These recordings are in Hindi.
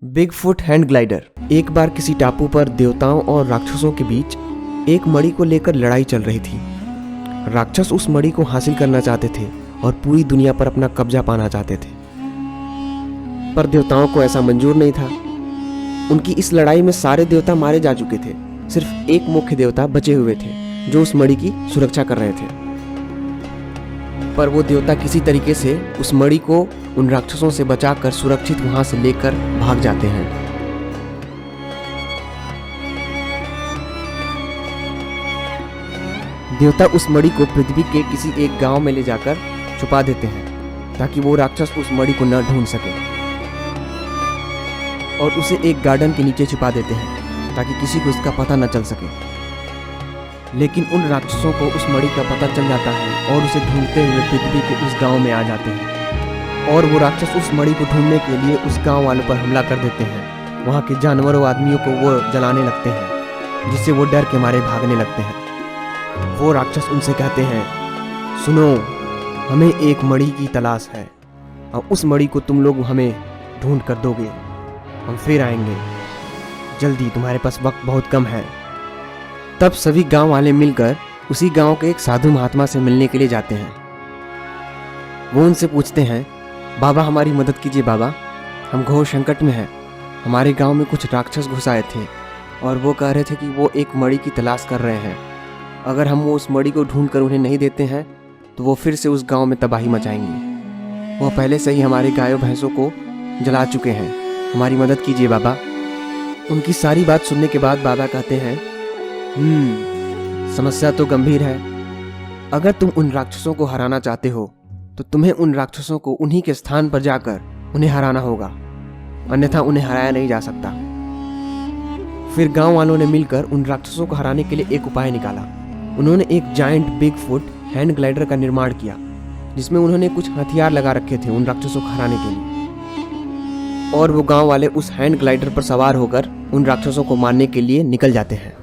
Bigfoot hand glider. एक बार किसी टापू पर देवताओं और राक्षसों के बीच एक मणि को लेकर लड़ाई चल रही थी। राक्षस उस मणि को हासिल करना चाहते थे और पूरी दुनिया पर अपना कब्जा पाना चाहते थे, पर देवताओं को ऐसा मंजूर नहीं था। उनकी इस लड़ाई में सारे देवता मारे जा चुके थे। सिर्फ एक मुख्य देवता बचे हुए थे जो उस मणि की सुरक्षा कर रहे थे। पर वो देवता किसी तरीके से उस मणि को उन राक्षसों से बचाकर सुरक्षित वहां से लेकर भाग जाते हैं। देवता उस मणि को पृथ्वी के किसी एक गांव में ले जाकर छुपा देते हैं ताकि वो राक्षस उस मणि को न ढूंढ सके, और उसे एक गार्डन के नीचे छुपा देते हैं ताकि किसी को इसका पता न चल सके। लेकिन उन राक्षसों को उस मणि का पता चल जाता है और उसे ढूंढते हुए पृथ्वी के उस गांव में आ जाते हैं, और वो राक्षस उस मणि को ढूंढने के लिए उस गांव वालों पर हमला कर देते हैं। वहाँ के जानवरों आदमियों को वो जलाने लगते हैं, जिससे वो डर के मारे भागने लगते हैं। वो राक्षस उनसे कहते हैं, सुनो, हमें एक मणि की तलाश है और उस मणि को तुम लोग हमें ढूंढ कर दोगे, हम फिर आएंगे जल्दी, तुम्हारे पास वक्त बहुत कम है। तब सभी गांव वाले मिलकर उसी गांव के एक साधु महात्मा से मिलने के लिए जाते हैं। वो उनसे पूछते हैं, बाबा हमारी मदद कीजिए बाबा, हम घोर संकट में हैं। हमारे गांव में कुछ राक्षस घुस आए थे और वो कह रहे थे कि वो एक मणि की तलाश कर रहे हैं। अगर हम वो उस मणि को ढूंढ कर उन्हें नहीं देते हैं तो वो फिर से उस गांव में तबाही मचाएंगे। वो पहले से ही हमारे गायों भैंसों को जला चुके हैं, हमारी मदद कीजिए बाबा। उनकी सारी बात सुनने के बाद बाबा कहते हैं, समस्या तो गंभीर है। अगर तुम उन राक्षसों को हराना चाहते हो तो तुम्हें उन राक्षसों को उन्हीं के स्थान पर जाकर उन्हें हराना होगा, अन्यथा उन्हें हराया नहीं जा सकता। फिर गांव वालों ने मिलकर उन राक्षसों को हराने के लिए एक उपाय निकाला। उन्होंने एक जायंट बिगफुट हैंड ग्लाइडर का निर्माण किया, जिसमें उन्होंने कुछ हथियार लगा रखे थे उन राक्षसों को हराने के लिए, और वो गांव वाले उस हैंड ग्लाइडर पर सवार होकर उन राक्षसों को मारने के लिए निकल जाते हैं।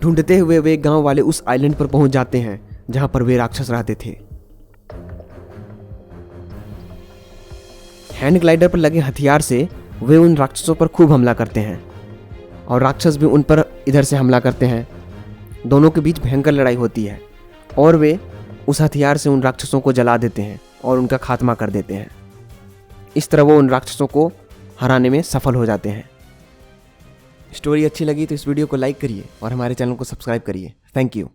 ढूंढते हुए वे गांव वाले उस आइलैंड पर पहुंच जाते हैं जहां पर वे राक्षस रहते थे। हैंड ग्लाइडर पर लगे हथियार से वे उन राक्षसों पर खूब हमला करते हैं और राक्षस भी उन पर इधर से हमला करते हैं। दोनों के बीच भयंकर लड़ाई होती है और वे उस हथियार से उन राक्षसों को जला देते हैं और उनका खात्मा कर देते हैं। इस तरह वो उन राक्षसों को हराने में सफल हो जाते हैं। स्टोरी अच्छी लगी तो इस वीडियो को लाइक करिए और हमारे चैनल को सब्सक्राइब करिए। Thank you.